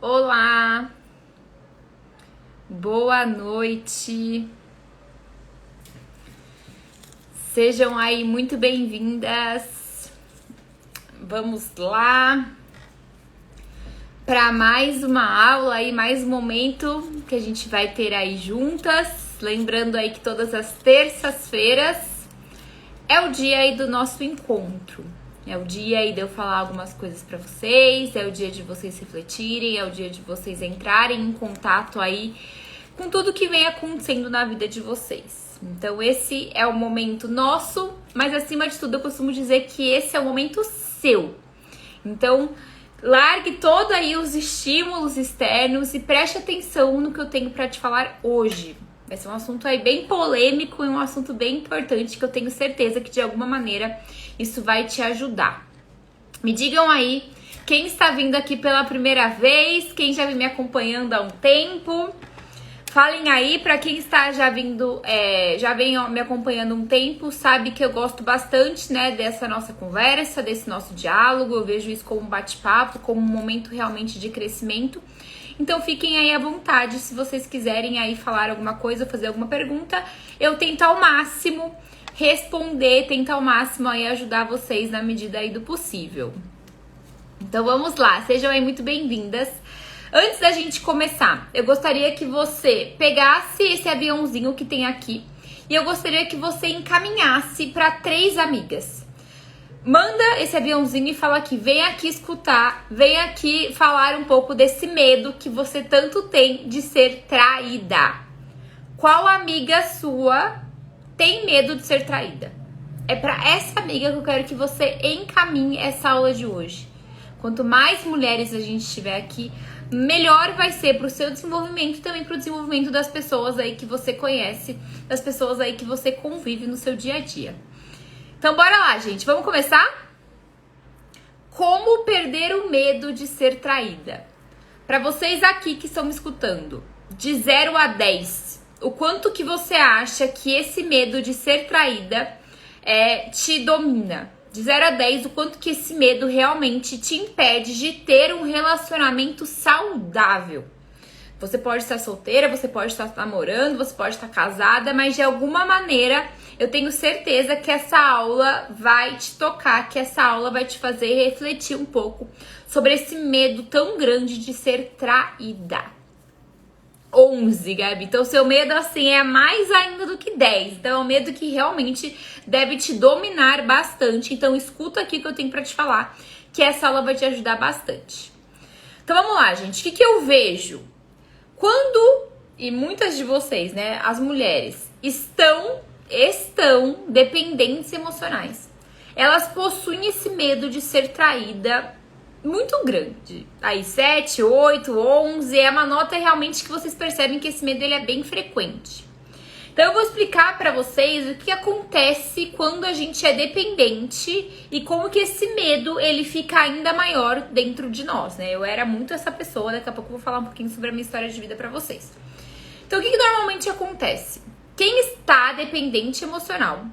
Olá, boa noite, sejam aí muito bem-vindas. Vamos lá para mais uma aula e mais um momento que a gente vai ter aí juntas. Lembrando aí que todas as terças-feiras é o dia aí do nosso encontro. É o dia aí de eu falar algumas coisas pra vocês, é o dia de vocês refletirem, é o dia de vocês entrarem em contato aí com tudo que vem acontecendo na vida de vocês. Então esse é o momento nosso, mas acima de tudo eu costumo dizer que esse é o momento seu. Então largue todo aí os estímulos externos e preste atenção no que eu tenho pra te falar hoje. Vai ser um assunto aí bem polêmico e um assunto bem importante que eu tenho certeza que de alguma maneira isso vai te ajudar. Me digam aí quem está vindo aqui pela primeira vez, quem já vem me acompanhando há um tempo. Falem aí para quem está já vindo, já vem me acompanhando há um tempo, sabe que eu gosto bastante, né, dessa nossa conversa, desse nosso diálogo. Eu vejo isso como um bate-papo, como um momento realmente de crescimento. Então fiquem aí à vontade, se vocês quiserem aí falar alguma coisa, fazer alguma pergunta, eu tento ao máximo responder, tento ao máximo aí ajudar vocês na medida aí do possível. Então vamos lá, sejam aí muito bem-vindas. Antes da gente começar, eu gostaria que você pegasse esse aviãozinho que tem aqui e eu gostaria que você encaminhasse para 3 amigas. Manda esse aviãozinho e fala aqui, vem aqui escutar, vem aqui falar um pouco desse medo que você tanto tem de ser traída. Qual amiga sua tem medo de ser traída? É para essa amiga que eu quero que você encaminhe essa aula de hoje. Quanto mais mulheres a gente tiver aqui, melhor vai ser para o seu desenvolvimento e também para o desenvolvimento das pessoas aí que você conhece, das pessoas aí que você convive no seu dia a dia. Então bora lá, gente, vamos começar? Como perder o medo de ser traída? Para vocês aqui que estão me escutando, de 0 a 10, o quanto que você acha que esse medo de ser traída te domina? De 0 a 10, o quanto que esse medo realmente te impede de ter um relacionamento saudável? Você pode estar solteira, você pode estar namorando, você pode estar casada, mas de alguma maneira eu tenho certeza que essa aula vai te tocar, que essa aula vai te fazer refletir um pouco sobre esse medo tão grande de ser traída. 11, Gabi. Então, seu medo, assim, é mais ainda do que 10. Então, é um medo que realmente deve te dominar bastante. Então, escuta aqui que eu tenho pra te falar, que essa aula vai te ajudar bastante. Então, vamos lá, gente. O que eu vejo? Quando, e muitas de vocês, né, as mulheres, estão dependentes emocionais. Elas possuem esse medo de ser traída muito grande. Aí 7, 8, 11 é uma nota realmente que vocês percebem que esse medo ele é bem frequente. Então eu vou explicar para vocês o que acontece quando a gente é dependente e como que esse medo ele fica ainda maior dentro de nós, né? Eu era muito essa pessoa, daqui a pouco eu vou falar um pouquinho sobre a minha história de vida para vocês. Então o que normalmente acontece? Quem está dependente emocional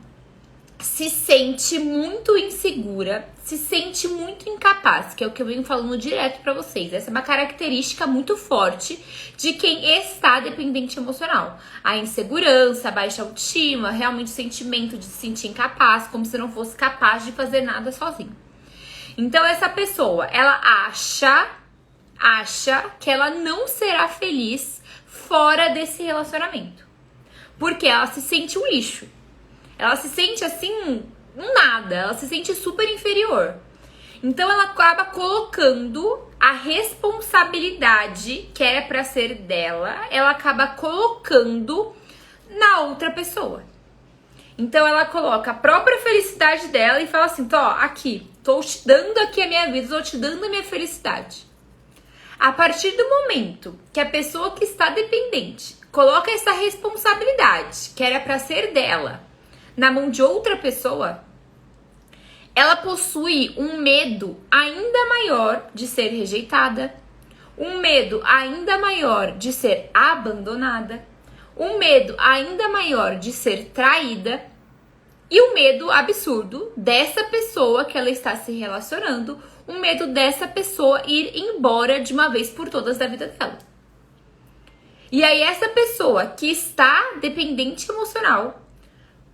se sente muito insegura, se sente muito incapaz, que é o que eu venho falando direto pra vocês. Essa é uma característica muito forte de quem está dependente emocional. A insegurança, a baixa autoestima, realmente o sentimento de se sentir incapaz, como se não fosse capaz de fazer nada sozinho. Então essa pessoa, ela acha que ela não será feliz fora desse relacionamento. Porque ela se sente um lixo. Ela se sente assim, um nada. Ela se sente super inferior. Então ela acaba colocando a responsabilidade que era pra ser dela, ela acaba colocando na outra pessoa. Então ela coloca a própria felicidade dela e fala assim, aqui, tô te dando aqui a minha vida, tô te dando a minha felicidade. A partir do momento que a pessoa que está dependente coloca essa responsabilidade, que era pra ser dela, na mão de outra pessoa, ela possui um medo ainda maior de ser rejeitada, um medo ainda maior de ser abandonada, um medo ainda maior de ser traída e um medo absurdo dessa pessoa que ela está se relacionando, um medo dessa pessoa ir embora de uma vez por todas da vida dela. E aí essa pessoa que está dependente emocional,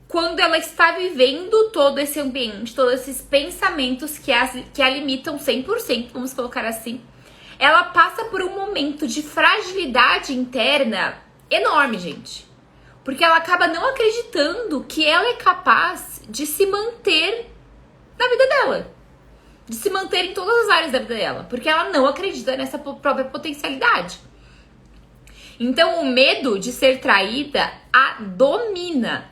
quando ela está vivendo todo esse ambiente, todos esses pensamentos que a limitam 100%, vamos colocar assim, ela passa por um momento de fragilidade interna enorme, gente. Porque ela acaba não acreditando que ela é capaz de se manter na vida dela. De se manter em todas as áreas da vida dela. Porque ela não acredita nessa própria potencialidade. Então, o medo de ser traída a domina.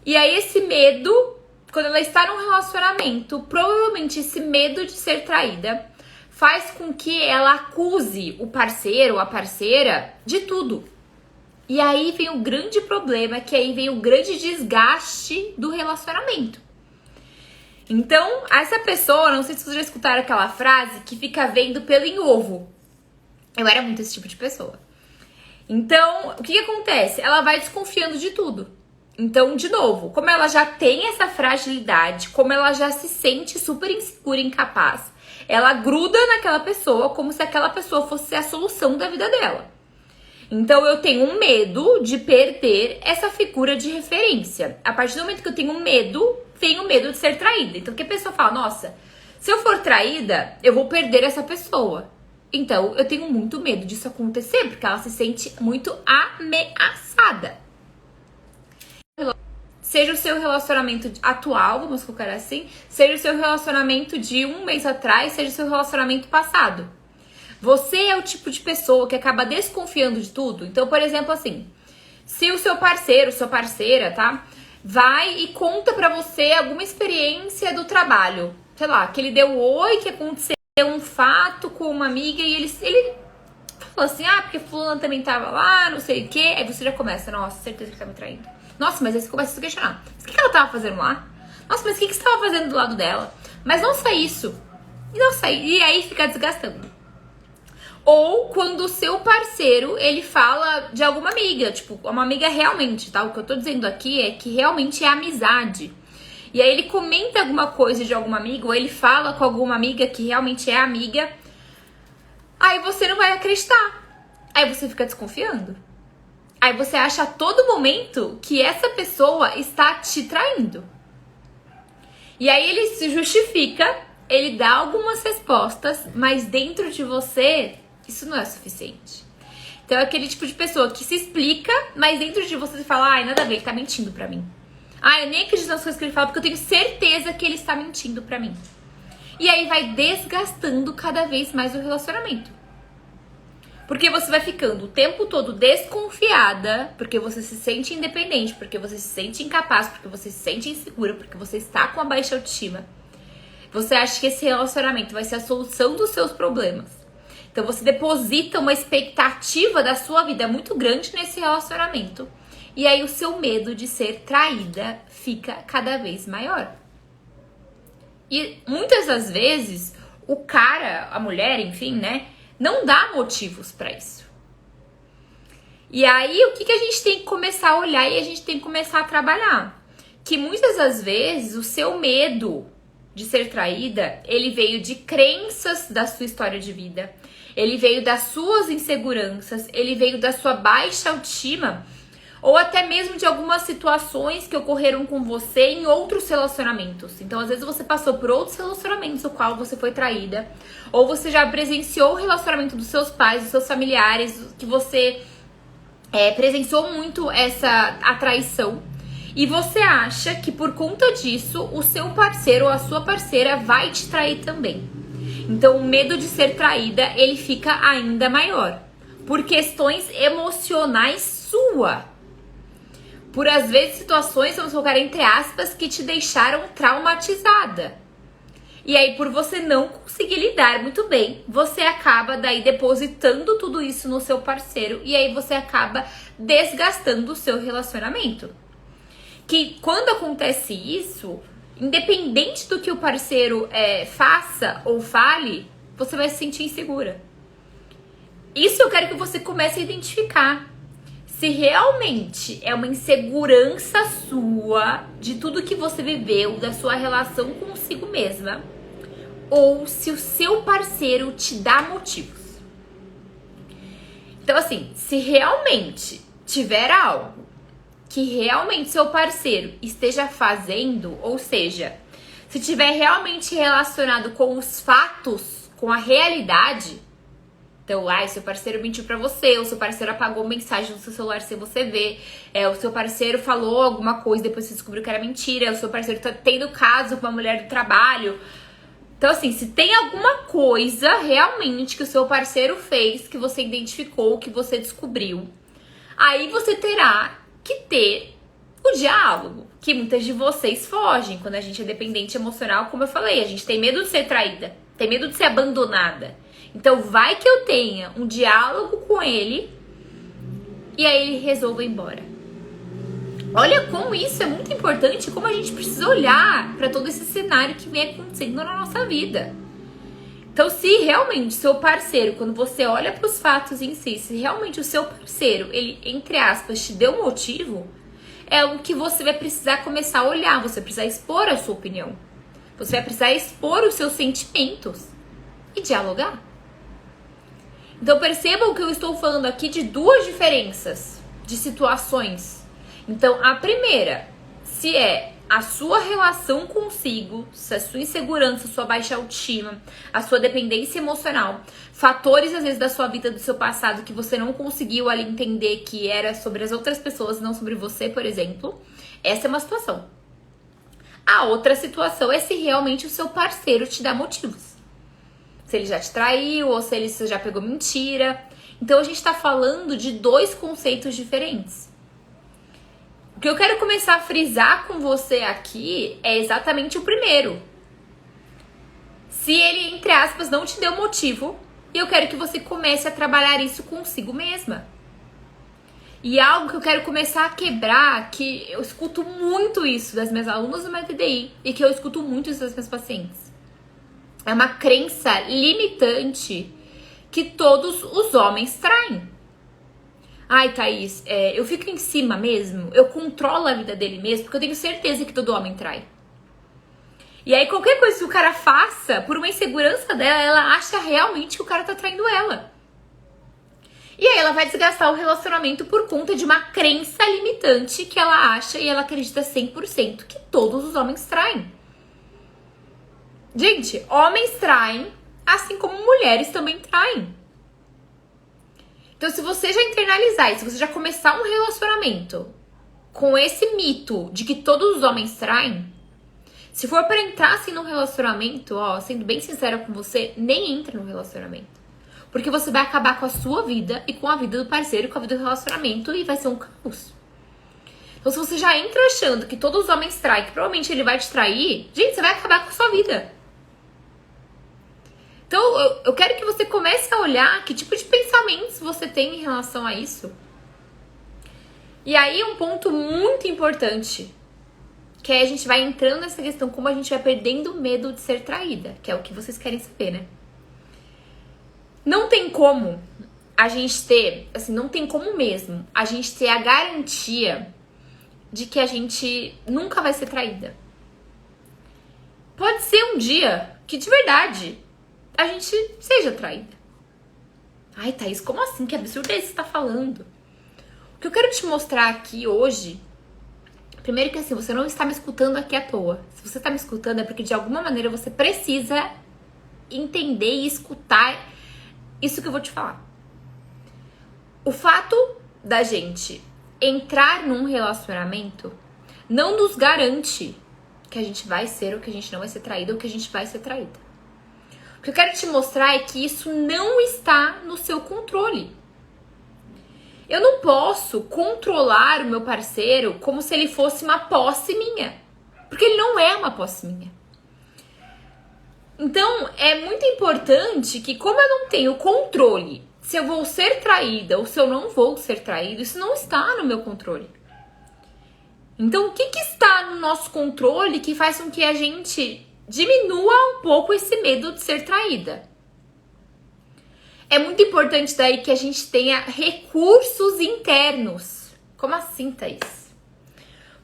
E aí, esse medo, quando ela está num relacionamento, provavelmente esse medo de ser traída faz com que ela acuse o parceiro ou a parceira de tudo. E aí vem o grande problema, que aí vem o grande desgaste do relacionamento. Então, essa pessoa, não sei se vocês já escutaram aquela frase, que fica vendo pelo em ovo. Eu era muito esse tipo de pessoa. Então, o que acontece? Ela vai desconfiando de tudo. Então, de novo, como ela já tem essa fragilidade, como ela já se sente super insegura e incapaz, ela gruda naquela pessoa como se aquela pessoa fosse a solução da vida dela. Então, eu tenho um medo de perder essa figura de referência. A partir do momento que eu tenho medo, vem o medo de ser traída. Então, que a pessoa fala, nossa, se eu for traída, eu vou perder essa pessoa. Então, eu tenho muito medo disso acontecer, porque ela se sente muito ameaçada. Seja o seu relacionamento atual, vamos colocar assim, seja o seu relacionamento de um mês atrás, seja o seu relacionamento passado. Você é o tipo de pessoa que acaba desconfiando de tudo. Então, por exemplo, assim, se o seu parceiro, sua parceira, tá, vai e conta pra você alguma experiência do trabalho, sei lá, que ele deu oi, que aconteceu um fato com uma amiga e ele falou assim, porque fulano também tava lá, não sei o quê. Aí você já começa, nossa, certeza que tá me traindo. Nossa, mas aí você começa a se questionar. Mas o que ela tava fazendo lá? Nossa, mas o que você tava fazendo do lado dela? Mas não só isso. E aí fica desgastando. Ou quando o seu parceiro, ele fala de alguma amiga, tipo, uma amiga realmente, tá? O que eu tô dizendo aqui é que realmente é amizade. E aí ele comenta alguma coisa de alguma amiga, ou ele fala com alguma amiga que realmente é amiga. Aí você não vai acreditar. Aí você fica desconfiando. Aí você acha a todo momento que essa pessoa está te traindo. E aí ele se justifica, ele dá algumas respostas, mas dentro de você, isso não é suficiente. Então é aquele tipo de pessoa que se explica, mas dentro de você fala, nada a ver, ele tá mentindo pra mim. Eu nem acredito nas coisas que ele fala, porque eu tenho certeza que ele está mentindo pra mim. E aí vai desgastando cada vez mais o relacionamento. Porque você vai ficando o tempo todo desconfiada, porque você se sente independente, porque você se sente incapaz, porque você se sente insegura, porque você está com a baixa autoestima. Você acha que esse relacionamento vai ser a solução dos seus problemas. Então você deposita uma expectativa da sua vida muito grande nesse relacionamento. E aí o seu medo de ser traída fica cada vez maior. E muitas das vezes, o cara, a mulher, enfim, né, não dá motivos pra isso. E aí, o que a gente tem que começar a olhar e a gente tem que começar a trabalhar? Que muitas das vezes, o seu medo de ser traída, ele veio de crenças da sua história de vida. Ele veio das suas inseguranças, ele veio da sua baixa autoestima, ou até mesmo de algumas situações que ocorreram com você em outros relacionamentos. Então, às vezes você passou por outros relacionamentos no qual você foi traída, ou você já presenciou o relacionamento dos seus pais, dos seus familiares, que você presenciou muito a traição. E você acha que por conta disso, o seu parceiro ou a sua parceira vai te trair também. Então, o medo de ser traída, ele fica ainda maior. Por questões emocionais sua. Por, às vezes, situações, vamos colocar entre aspas, que te deixaram traumatizada. E aí, por você não conseguir lidar muito bem, você acaba daí depositando tudo isso no seu parceiro. E aí, você acaba desgastando o seu relacionamento. Que quando acontece isso, independente do que o parceiro faça ou fale, você vai se sentir insegura. Isso eu quero que você comece a identificar. Se realmente é uma insegurança sua, de tudo que você viveu, da sua relação consigo mesma, ou se o seu parceiro te dá motivos. Então, assim, se realmente tiver algo que realmente seu parceiro esteja fazendo, ou seja, se tiver realmente relacionado com os fatos, com a realidade, então, seu parceiro mentiu pra você, ou seu parceiro apagou mensagem no seu celular sem você ver, o seu parceiro falou alguma coisa, depois você descobriu que era mentira, o seu parceiro tá tendo caso com uma mulher do trabalho. Então, assim, se tem alguma coisa realmente que o seu parceiro fez, que você identificou, que você descobriu, aí você terá que ter o diálogo, que muitas de vocês fogem quando a gente é dependente emocional, como eu falei, a gente tem medo de ser traída, tem medo de ser abandonada. Então vai que eu tenha um diálogo com ele e aí ele resolva ir embora. Olha como isso é muito importante, como a gente precisa olhar para todo esse cenário que vem acontecendo na nossa vida. Então, se realmente seu parceiro, quando você olha para os fatos em si, se realmente o seu parceiro, ele, entre aspas, te deu um motivo, é algo que você vai precisar começar a olhar, você vai precisar expor a sua opinião. Você vai precisar expor os seus sentimentos e dialogar. Então, percebam que eu estou falando aqui de duas diferenças de situações. Então, a primeira, se é a sua relação consigo, se a sua insegurança, a sua baixa autoestima, a sua dependência emocional, fatores, às vezes, da sua vida, do seu passado, que você não conseguiu ali entender que era sobre as outras pessoas, não sobre você, por exemplo. Essa é uma situação. A outra situação é se realmente o seu parceiro te dá motivos. Se ele já te traiu ou se ele já pegou mentira. Então, a gente tá falando de dois conceitos diferentes. O que eu quero começar a frisar com você aqui é exatamente o primeiro. Se ele, entre aspas, não te deu motivo, eu quero que você comece a trabalhar isso consigo mesma. E algo que eu quero começar a quebrar, que eu escuto muito isso das minhas alunas do MTDI e que eu escuto muito isso das minhas pacientes. É uma crença limitante que todos os homens traem. Ai, Thaís, eu fico em cima mesmo, eu controlo a vida dele mesmo, porque eu tenho certeza que todo homem trai. E aí, qualquer coisa que o cara faça, por uma insegurança dela, ela acha realmente que o cara tá traindo ela. E aí, ela vai desgastar o relacionamento por conta de uma crença limitante que ela acha e ela acredita 100% que todos os homens traem. Gente, homens traem, assim como mulheres também traem. Então, se você já internalizar isso, se você já começar um relacionamento com esse mito de que todos os homens traem, se for pra entrar assim num relacionamento, sendo bem sincera com você, nem entra no relacionamento. Porque você vai acabar com a sua vida e com a vida do parceiro, com a vida do relacionamento e vai ser um caos. Então, se você já entra achando que todos os homens traem, que provavelmente ele vai te trair, gente, você vai acabar com a sua vida. Então, eu quero que você comece a olhar que tipo de pensamentos você tem em relação a isso. E aí, um ponto muito importante, que aí a gente vai entrando nessa questão, como a gente vai perdendo o medo de ser traída, que é o que vocês querem saber, né? Não tem como a gente ter, assim, não tem como mesmo a gente ter a garantia de que a gente nunca vai ser traída. Pode ser um dia que, de verdade, a gente seja traída. Ai, Thaís, como assim? Que absurdo é isso que você tá falando? O que eu quero te mostrar aqui hoje, primeiro que assim, você não está me escutando aqui à toa. Se você está me escutando é porque de alguma maneira você precisa entender e escutar isso que eu vou te falar. O fato da gente entrar num relacionamento não nos garante que a gente vai ser ou que a gente não vai ser traída ou que a gente vai ser traída. O que eu quero te mostrar é que isso não está no seu controle. Eu não posso controlar o meu parceiro como se ele fosse uma posse minha. Porque ele não é uma posse minha. Então, é muito importante que, como eu não tenho controle se eu vou ser traída ou se eu não vou ser traído, isso não está no meu controle. Então, o que está no nosso controle que faz com que a gente diminua um pouco esse medo de ser traída? É muito importante daí que a gente tenha recursos internos. Como assim, Thaís?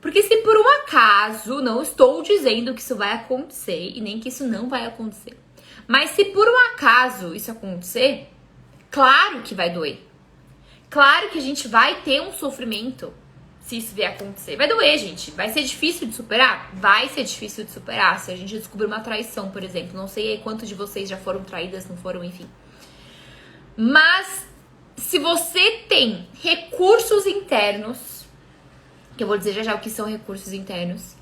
Porque se por um acaso, não estou dizendo que isso vai acontecer e nem que isso não vai acontecer. Mas se por um acaso isso acontecer, claro que vai doer. Claro que a gente vai ter um sofrimento se isso vier acontecer. Vai doer, gente. Vai ser difícil de superar? Vai ser difícil de superar. Se a gente descobrir uma traição, por exemplo. Não sei quantos de vocês já foram traídas, não foram, enfim. Mas se você tem recursos internos, que eu vou dizer já o que são recursos internos,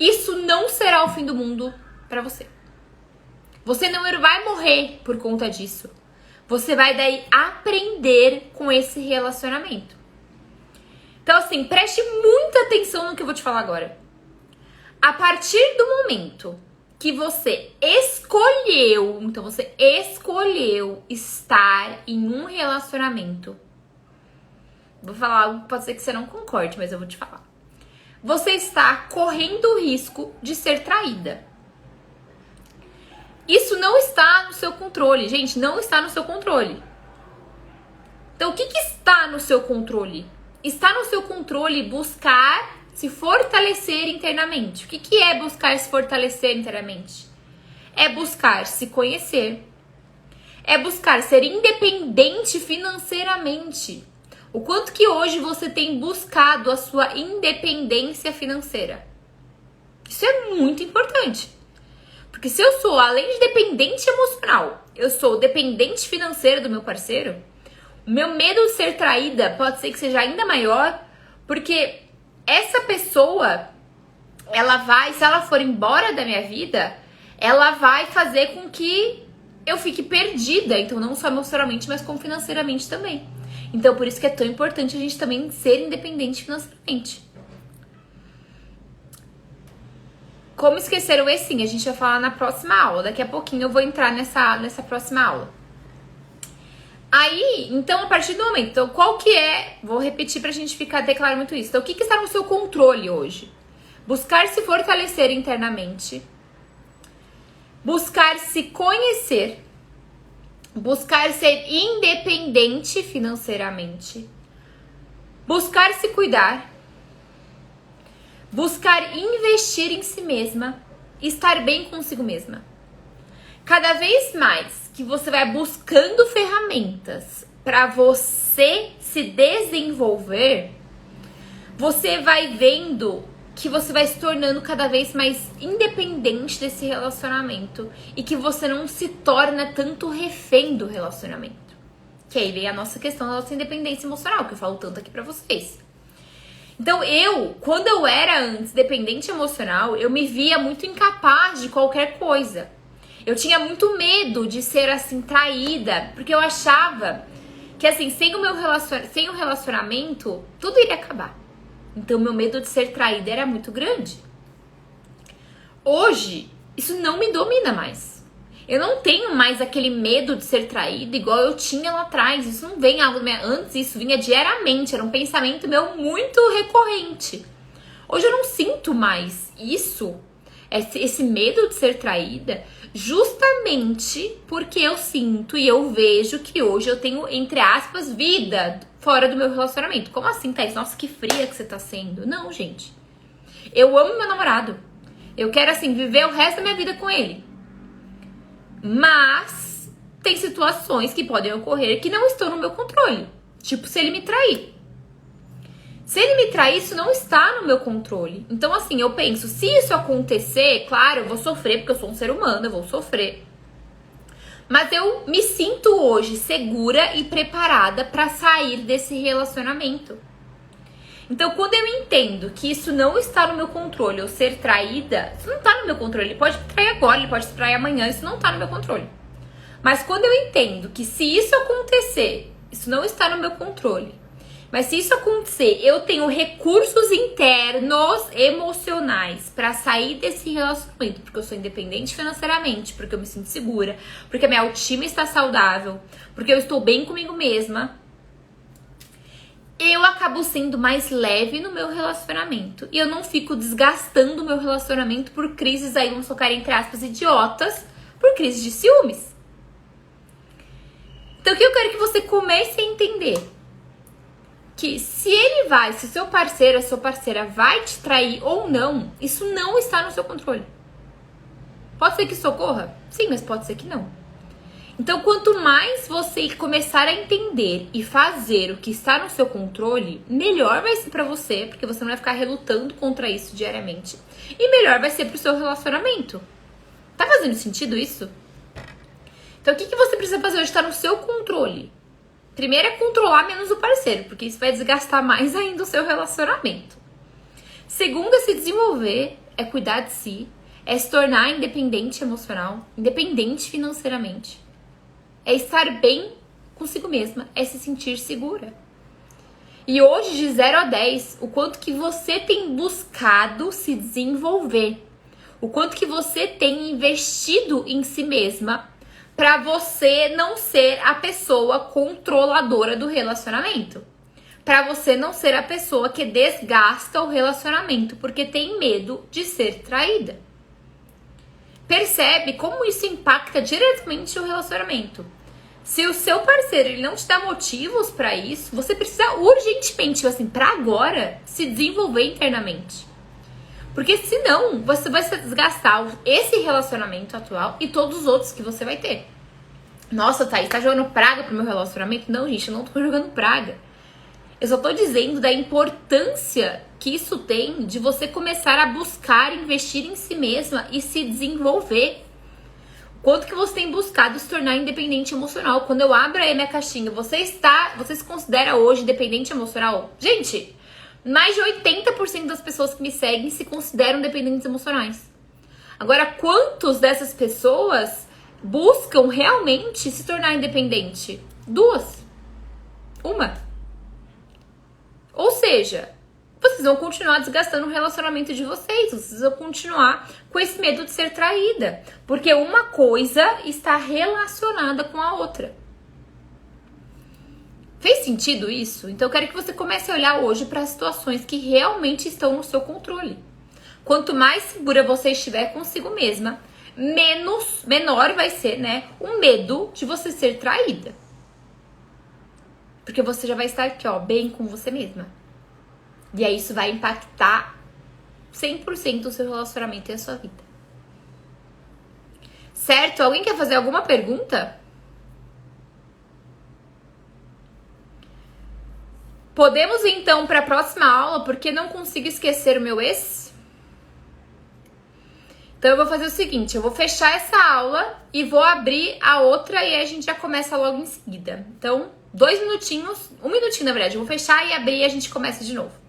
isso não será o fim do mundo pra você. Você não vai morrer por conta disso. Você vai daí aprender com esse relacionamento. Então, assim, preste muita atenção no que eu vou te falar agora. A partir do momento que você escolheu, então você escolheu estar em um relacionamento, vou falar algo que pode ser que você não concorde, mas eu vou te falar. Você está correndo o risco de ser traída. Isso não está no seu controle, gente, não está no seu controle. Então, o que está no seu controle? Está no seu controle buscar se fortalecer internamente. O que é buscar se fortalecer internamente? É buscar se conhecer. É buscar ser independente financeiramente. O quanto que hoje você tem buscado a sua independência financeira? Isso é muito importante. Porque se eu sou, além de dependente emocional, eu sou dependente financeira do meu parceiro, o meu medo de ser traída pode ser que seja ainda maior, porque essa pessoa, ela vai, se ela for embora da minha vida, ela vai fazer com que eu fique perdida, então não só emocionalmente, mas como financeiramente também. Então por isso que é tão importante a gente também ser independente financeiramente. Como esquecer o E-Sim? A gente vai falar na próxima aula. Daqui a pouquinho eu vou entrar nessa próxima aula. Aí, então, a partir do momento, então, qual que é, vou repetir pra gente ficar declarando muito isso. Então, o que está no seu controle hoje? Buscar se fortalecer internamente, buscar se conhecer, buscar ser independente financeiramente, buscar se cuidar, buscar investir em si mesma, estar bem consigo mesma. Cada vez mais que você vai buscando ferramentas para você se desenvolver, você vai vendo que você vai se tornando cada vez mais independente desse relacionamento e que você não se torna tanto refém do relacionamento. Que aí vem a nossa questão da nossa independência emocional, que eu falo tanto aqui pra vocês. Então quando eu era antes dependente emocional, eu me via muito incapaz de qualquer coisa. Eu tinha muito medo de ser assim traída, porque eu achava que assim, sem o relacionamento, tudo iria acabar. Então meu medo de ser traída era muito grande. Hoje, isso não me domina mais. Eu não tenho mais aquele medo de ser traída igual eu tinha lá atrás. Isso não vem algo antes, isso vinha diariamente, era um pensamento meu muito recorrente. Hoje eu não sinto mais isso, esse medo de ser traída, justamente porque eu sinto e eu vejo que hoje eu tenho, entre aspas, vida fora do meu relacionamento. Como assim, Thaís? Nossa, que fria que você tá sendo. Não, gente. Eu amo meu namorado. Eu quero, assim, viver o resto da minha vida com ele. Mas tem situações que podem ocorrer que não estão no meu controle. Tipo, se ele me trair. Se ele me trair, isso não está no meu controle. Então, assim, eu penso, se isso acontecer, claro, eu vou sofrer, porque eu sou um ser humano, eu vou sofrer. Mas eu me sinto hoje segura e preparada para sair desse relacionamento. Então, quando eu entendo que isso não está no meu controle, eu ser traída, isso não está no meu controle. Ele pode me trair agora, ele pode me trair amanhã, isso não está no meu controle. Mas quando eu entendo que se isso acontecer, isso não está no meu controle, mas se isso acontecer, eu tenho recursos internos, emocionais, para sair desse relacionamento, porque eu sou independente financeiramente, porque eu me sinto segura, porque a minha autoestima está saudável, porque eu estou bem comigo mesma, eu acabo sendo mais leve no meu relacionamento. E eu não fico desgastando o meu relacionamento por crises aí, vamos colocar entre aspas, idiotas, por crises de ciúmes. Então o que eu quero que você comece a entender? Que se o seu parceiro, a sua parceira vai te trair ou não, isso não está no seu controle. Pode ser que isso ocorra? Sim, mas pode ser que não. Então, quanto mais você começar a entender e fazer o que está no seu controle, melhor vai ser pra você, porque você não vai ficar relutando contra isso diariamente. E melhor vai ser pro seu relacionamento. Tá fazendo sentido isso? Então, o que você precisa fazer hoje? Está no seu controle. Primeiro é controlar menos o parceiro, porque isso vai desgastar mais ainda o seu relacionamento. Segundo é se desenvolver, é cuidar de si, é se tornar independente emocional, independente financeiramente. É estar bem consigo mesma, é se sentir segura. E hoje, de 0 a 10, o quanto que você tem buscado se desenvolver, o quanto que você tem investido em si mesma para você não ser a pessoa controladora do relacionamento. Para você não ser a pessoa que desgasta o relacionamento porque tem medo de ser traída. Percebe como isso impacta diretamente o relacionamento. Se o seu parceiro ele não te dá motivos para isso, você precisa urgentemente, assim, para agora, se desenvolver internamente. Porque senão, você vai se desgastar esse relacionamento atual e todos os outros que você vai ter. Nossa, Thaís, tá jogando praga pro meu relacionamento? Não, gente, eu não tô jogando praga. Eu só tô dizendo da importância que isso tem de você começar a buscar investir em si mesma e se desenvolver. Quanto que você tem buscado se tornar independente emocional? Quando eu abro aí a minha caixinha, você se considera hoje dependente emocional? Gente, mais de 80% das pessoas que me seguem se consideram dependentes emocionais. Agora, quantos dessas pessoas buscam realmente se tornar independente? 2. 1. Ou seja, vocês vão continuar desgastando o relacionamento de vocês vão continuar com esse medo de ser traída, porque uma coisa está relacionada com a outra. Fez sentido isso? Então eu quero que você comece a olhar hoje para as situações que realmente estão no seu controle. Quanto mais segura você estiver consigo mesma, menor vai ser, né, o medo de você ser traída. Porque você já vai estar aqui, ó, bem com você mesma. E aí isso vai impactar 100% o seu relacionamento e a sua vida. Certo? Alguém quer fazer alguma pergunta? Podemos ir então para a próxima aula, porque não consigo esquecer o meu ex? Então eu vou fazer o seguinte, eu vou fechar essa aula e vou abrir a outra e aí a gente já começa logo em seguida. Então, 2 minutinhos, 1 minutinho na verdade, eu vou fechar e abrir e a gente começa de novo.